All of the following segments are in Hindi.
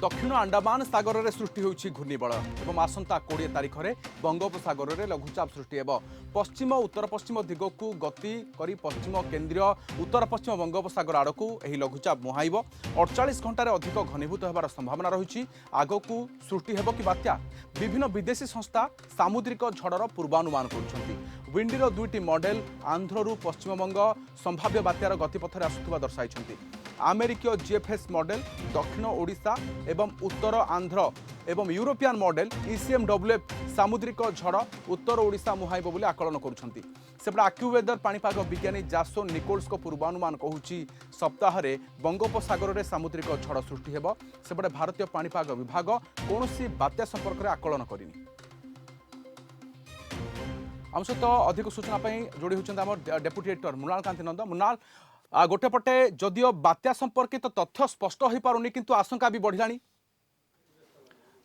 दक्षिण अंडमान सागर में सृष्टि होइछि घूर्णिबलय एवं आसंता 20 तारिख में बंगोपसागर में लघुचाप सृष्टि हेब। पश्चिम उत्तर पश्चिम दिग को गति करी पश्चिम केन्द्रीय उत्तर पश्चिम बंगोपसागर आड़क यह लघुचाप मुहाइब। 48 घंटार अधिक घनीभूत होबार संभावना रही। आगक सृष्टि हेब कि बात्या? विभिन्न विदेशी संस्था सामुद्रिक झड़र पूर्वानुमान कर विंडीर 2टी मॉडल आंध्रु पश्चिमबंग संभाव्य बात्यार गतिपथरे आसुवा दर्शाई। अमेरिकीय जीएफएस मॉडल दक्षिण ओडिशा एवं उत्तर आंध्र एवं यूरोपियन मॉडल ईसीएमडब्ल्यूएफ सामुद्रिक झड़ उत्तर ओडिशा मुहाइब बोली आकलन करुछंती। सेपटे आक्यूवेदर पाणीपाग विज्ञानी जासोन निकोल्स को पूर्वानुमान कहूछि सप्ताह में बंगोपसागर में सामुद्रिक झड़ सृष्टि हेब। सेपटे भारतीय पाणीपाग विभाग कौनसी बात्या संपर्क में आकलन करिनी। आम सहित अधिक सूचना जोड़ी होती आम डेप्यूटी एडिटर मृणाल कांति नंद। मृणाल, गोटे पटे जदियो बात्या संपर्कित तथ्य स्पष्ट हो पारुनी किंतु आशंका भी बढ़िलानी।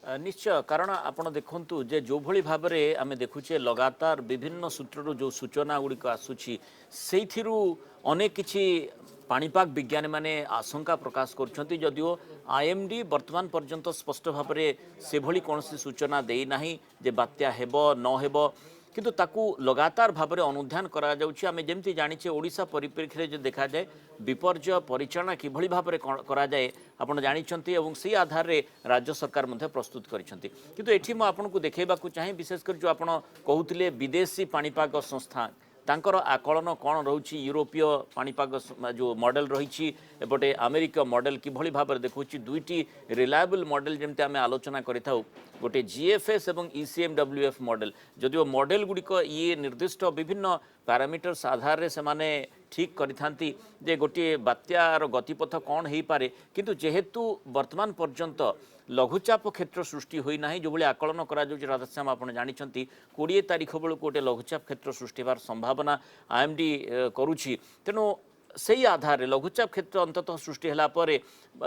निश्चय, कारण आपण देखु जे जो भली भाव में आम देखुचे लगातार विभिन्न सूत्रु जो सूचना गुड़िक आसूची से अनेक किछि पाणीपाग विज्ञानी माने आशंका प्रकाश करछंती। जदियो आईएमडी वर्तमान पर्यंत स्पष्ट भाव में से भली कौन सूचना देना जे बात्या हेब न हेब, किंतु ताकू लगातार भाव में अनुधान करा जाउछि। आमे जेमति जानिछे ओडिशा परिप्रेक्षी जो देखा जाए विपर्य परिचालना किभली भाव में करा जाए आपण जानिछंती एवं से आधार रे राज्य सरकार मध्ये प्रस्तुत करिसंती। किंतु एठी म आपनको देखेबाकू चाहे विशेष कर जो आपण कहउतिले विदेशी पाणीपाग संस्था तांकर आकलन कौन रोची यूरोपीय पाणीपाग जो मॉडल रही एपटे अमेरिका मॉडल किभली भाव में देखुची दुईटी रिलायबल मॉडल जमते आम आलोचना करिथाउ गोटे जीएफएस एवं ईसीएमडब्ल्यूएफ मॉडल जदिव मॉडल गुड़िक ये निर्दिष्ट विभिन्न पैरामीटर्स आधार रे सेमाने ठीक करिथांती जे गोटे बात्यार गतिपथ कौन हो पारे, किंतु जेहेतु वर्तमान पर्यंत लघुचाप क्षेत्र सृष्टि होना जो भाई आकलन राधाश्याम आप जानते 20 तारिख बेलू गोटे लघुचाप क्षेत्र सृष्टि होवार संभावना आईएमडी करुछि। तेणु से आधार रे लघुचाप क्षेत्र अंततः सृष्टि होला परे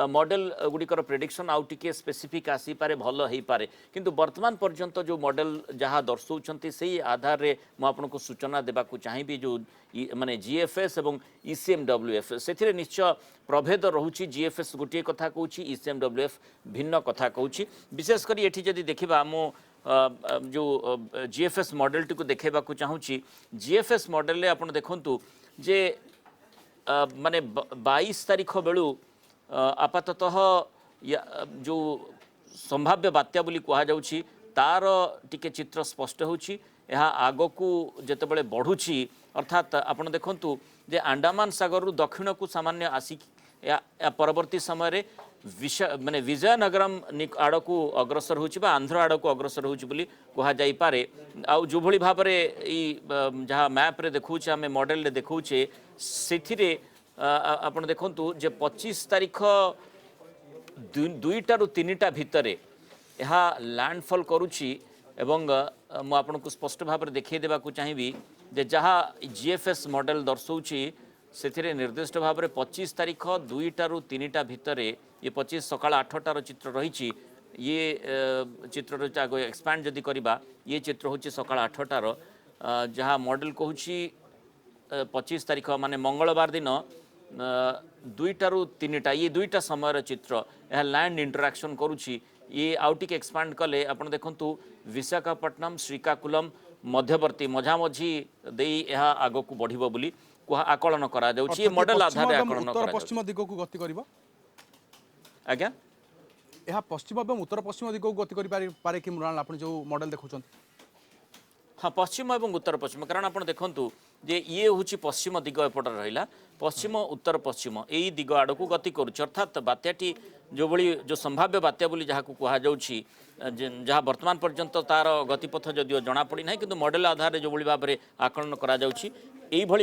मॉडल गुड़िकर प्रेडिक्शन आउ टिके स्पेसिफिक आसी पारे भल हो पारे, किंतु वर्तमान पर्यंत जो मॉडल जहाँ दर्शाउछंती से आधार रे मु आपनको सूचना देबाकू चाहिबी जो माने जीएफएस एवं ईसीएमडब्ल्यूएफ से निश्चय प्रभेद रहुछि। जीएफएस गोटे कथा कहूछि, ईसीएमडब्ल्यूएफ भिन्न कथा कहूछि। विशेषकर ये जदि देखा मो जो जीएफएस मॉडल टी को देखेबाकू चाहूँगी। जीएफएस मॉडल रे आपण देखंतु जे माने 22 तारिख बेलू आपाततः जो संभाव्य बात्या बोली कहा जाउछि तार टिके चित्र स्पष्ट होछि। यह आगकू जेतेबेले बढ़ुछि अर्थात आपण देखंतु जे अंडमान सागर रु दक्षिण को सामान्य आसी या परवर्ती समय रे माने विजयनगरम आड़क अग्रसर होछि बा आंध्र आड़क अग्रसर होछि बोली कहा जाई पारे। आ जो भली भाव में जहाँ मैप रे देखुचे आम मॉडल रे देखुचे से आपण देखंतु जे 25 तारिख 2टा रु 3टा भितर यह लैंडफॉल करुछि एवं मु आपनको स्पष्ट भाव में देखै देबाकू चाहिबी जे जहाँ जीएफएस मॉडल दर्शाउछि से निर्दिष्ट भाव में 25 तारिख 2टा रु 3टा भितर ये 25 सकाळ 8टार चित्र रही। ये चित्र आगे एक्सपैंड जदि करवा ये चित्र हूँ सकाळ 8टार जहाँ मॉडल कहूँ 25 तारिख माने मंगलवार दिन 2टा रु 3टा ये 2टा समय चित्र यह लैंड इंटरैक्शन करुछि। ये आउटिक एक्सपैंड कले आपण देखंतु विशाखापट्टनम श्रीकाकुलम मध्यवर्ती मझामझी देई यह आगकू बढ़िबो बोली आकलन करा जाउछि। ये मॉडल आधार आकलन उत्तर पश्चिम दिग को गति करिवो आज्ञा यह पश्चिम एवं उत्तर पश्चिम दिग को गति करि पारे कि मृणाल आपण जो मॉडल देखुछन। हाँ, पश्चिम एवं उत्तर पश्चिम कारण आप देखु जे ये हूँ पश्चिम दिग एपट रहा पश्चिम उत्तर पश्चिम यही दिग आड़ को गति करुच्च अर्थात बात्याटी जो भली जो संभाव्य बात्या बोली जहाँ कहुच्छी जहाँ वर्तमान पर्यंत तार गतिपथ जदिव जना पड़ी ना कि मॉडल आधार जो भाव में आकलन करा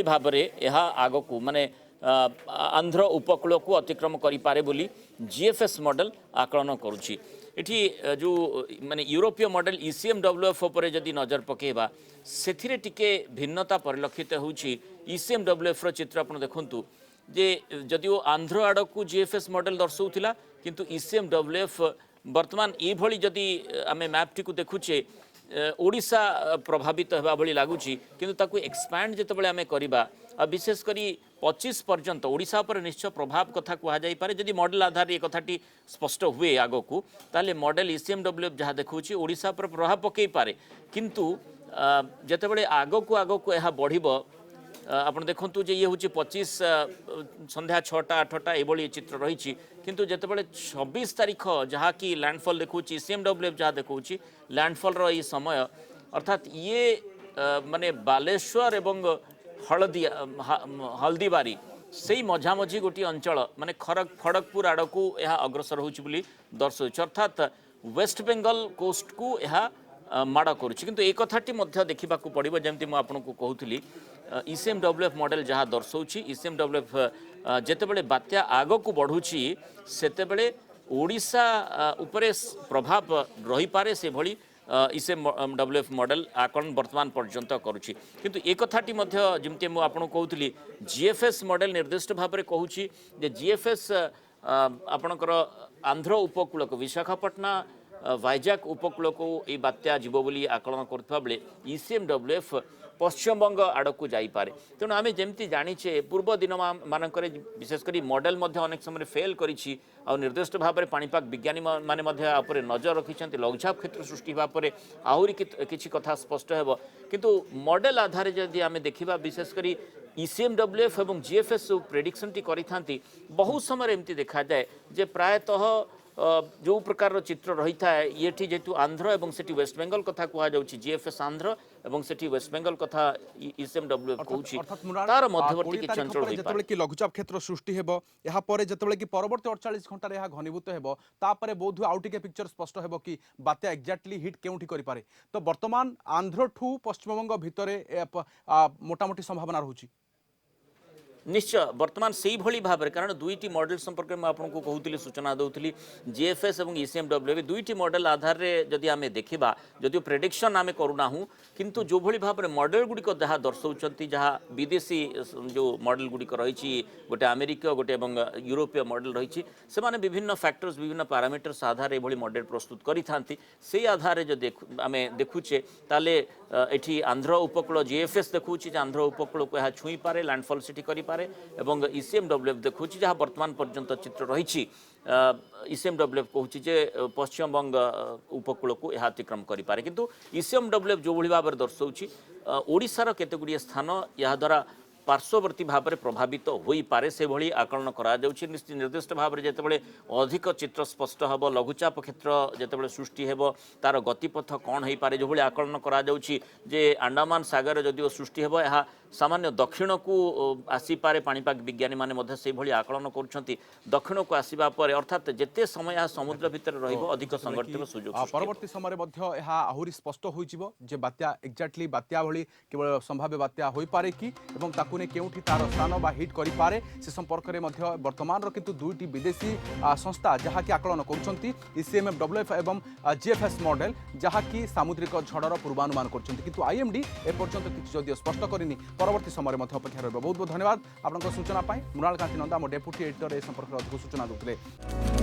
भाव में यह आग को माने आंध्र उपकूल को अतिक्रम करें बोली जीएफएस मॉडल आकलन करुच्ची। इठी जो माने यूरोपीय मॉडल ईसीएमडब्ल्यूएफ पर जदि नजर पकेबा से टिके भिन्नता परिलक्षित होउछि। ईसीएमडब्ल्यूएफ रो चित्र आपण देखंतु जे जदिओ आंध्र आड़ को जीएफएस मॉडल दर्शाउथिला किंतु ईसीएमडब्ल्यूएफ वर्तमान ये भली जदि आमे मैप टी को देखुचे ओडिशा प्रभावित होगा भली लगुच किंतु ताकू एक्सपैंड जितेबाला आम करवा विशेष करी 25 पर्यंत ओडिशा पर निश्चय प्रभाव कथा कहुई जदि मॉडल आधार ये कथाटी स्पष्ट हुए आग को ताले मॉडल ईसीएमडब्ल्यू जहाँ देखा ओडिशा पर प्रभाव पकई पारे किंतु जितेबाला आग को यह बढ़ ଆପଣ ଦେଖନ୍ତୁ ଯେ ଇଏ ହେଉଛି 25 ସନ୍ଧ୍ୟା 6ଟା 8ଟା ଏଭଳି ଚିତ୍ର ରହିଛି କିନ୍ତୁ ଯେତେବେଳେ 26 ତାରିଖ ଯାହାକି ଲ୍ୟାଣ୍ଡଫଲ୍ ଦେଖାଉଛି ଇସିଏମଡବ୍ଲ୍ୟୁ ଯାହା ଦେଖାଉଛି ଲ୍ୟାଣ୍ଡଫଲ୍ର ଏହି ସମୟ ଅର୍ଥାତ୍ ଇଏ ମାନେ ବାଲେଶ୍ୱର ଏବଂ ହଳଦୀବାରୀ ସେଇ ମଝାମଝି ଗୋଟିଏ ଅଞ୍ଚଳ ମାନେ ଖଡ଼ଗପୁର ଆଡ଼କୁ ଏହା ଅଗ୍ରସର ହେଉଛି ବୋଲି ଦର୍ଶାଉଛି ଅର୍ଥାତ୍ ୱେଷ୍ଟ ବେଙ୍ଗଲ କୋଷ୍ଟକୁ ଏହା ମାଡ଼ କରୁଛି କିନ୍ତୁ ଏ କଥାଟି ମଧ୍ୟ ଦେଖିବାକୁ ପଡ଼ିବ ଯେମିତି ମୁଁ ଆପଣଙ୍କୁ କହୁଥିଲି ईसीएमडब्ल्यूएफ मॉडल जहाँ दर्शाऊँ ईसीएमडब्ल्यूएफ जितेबाला बात्या आग को बढ़ुची सेतेबेले ओडिशा उपरे प्रभाव रही पारे से भली ईसीएमडब्ल्यूएफ मॉडल आकलन वर्तमान पर्यंत करुच्ची किंतु एक कथाटी जमती मुझे आपको कहूली जीएफएस मॉडल निर्दिष्ट भाव में कहूँ जे जीएफएस आपणकर आंध्र उपकूल को विशाखापट्टना वाइजाक उपकूल को ये बात्या जीव बोली आकलन करता बेले ईसीएमडब्ल्यूएफ पश्चिमबंग आड़क जापे तेणु आम जमी जाचे पूर्व दिन मानक विशेषकर मॉडल अनेक समय फेल करी निर्दिष्ट भाव में पाणीपाग विज्ञानी मैंने नजर रखिंट लघुचाप क्षेत्र सृष्टि होगापर आहरी किसी कथा स्पष्ट हो किंतु मॉडल आधार जदि आम देखा विशेषकर ईसीएमडब्ल्यूएफ और जीएफएस प्रेडिक्शन टी करी बहुत समय एमती देखा जाए जे प्रायतः जो प्रकार चित्र रही है ये जेतु आंध्र एवं सेठी वेस्ट बेंगल कथा कहुँ जीएफएस आंध्र एवं सेठी वेस्ट बेंगल कथा ईसीएमडब्ल्यू कहूँ तार मध्यवर्ती किछि अंचल होई पारे कि लघुचाप क्षेत्र सृष्टि हेबो यहाँ पर जेतेबेले कि परवर्ती 48 घंटा रे घनीभूत हेबो तापरे बोध आउ टिके पिक्चर स्पष्ट हेबो कि बात्या एक्जाक्टली हिट केउठी करि पारे तो वर्तमान आंध्र ठू पश्चिमबंग भितरे मोटामोटी संभावना रहूची निश्चय वर्तमान से भली भाव में कारण दुईटी मॉडल संपर्क में आपको कहूली सूचना दूसरी जीएफएस और ईसीएमडब्ल्यू दुईटी मॉडल आधार में जदि आम देखा जदिव प्रेडिक्शन आम करूना किंतु जो भली भाव में मॉडल गुड़िक जहाँ दर्शाऊँ जहाँ विदेशी जो मॉडल गुड़िक रही गोटे अमेरिका गोटे यूरोपीय मॉडल रही से विभिन्न फैक्टर्स विभिन्न पैरामीटर्स आधार ये मॉडल प्रस्तुत करी से आधार जो आम देखुचे ताले एठी आंध्र उपकूल जीएफएस देखुची आंध्र उपकूल को यह छुई पारे लैंडफॉल सिटी करि पारे एवं ईसीएमडब्ल्यूएफ देखुची जहाँ वर्तमान पर्यंत चित्र रही ईसीएमडब्ल्यूएफ कहूँ जे पश्चिमबंग उपकूल को यह अतिक्रम करें किंतु ईसीएमडब्ल्यूएफ जो भाई भाव में दर्शाऊँ ओडिशार केतेगुड़िए स्थान या द्वारा पार्श्ववर्ती भाव में प्रभावित हो पारे से भली आकलन करा जाउछि निर्दिष्ट भाव में जितेबाला अधिक चित्र स्पष्ट हम लघुचाप क्षेत्र जितेबाला सृष्टि हो तार गतिपथ कौन हो पारे जो भली आकलन करा जाउछि जे अंडमान सागर जदिव सृष्टि हो यह सामान्य दक्षिण को आसीपारे पाणीपाग विज्ञानी मैंने से भली आकलन करुँच दक्षिण को आसवा पर अर्थात जिते समय समुद्र भितर रहिबो अधिक संगठित सुजोग परवर्ती समय आहरी स्पष्ट हो बात्या एक्जाक्टली बात्या भली केवल संभाव्य बात्या हो पारे कि ने केउठी तार स्थान बा हिट करि पारे से संपर्क में वर्तमान किंतु दुईटी विदेशी संस्था जहाँ की आकलन करुँच ईसीएमडब्ल्यूएफ एवं जीएफएस मॉडल जहाँ की सामुद्रिक झड़र पूर्वानुमान करुँच किंतु आईएमडी एपर्यंत किसी जदि स्पष्ट करनी परवर्ती समय अपेक्षा रहा बहुत बहुत धन्यवाद आपन सूचना मृणाल कांति नंदा मो डेप्यूटी एडिटर ए संपर्क में अधिक सूचना दूसरे।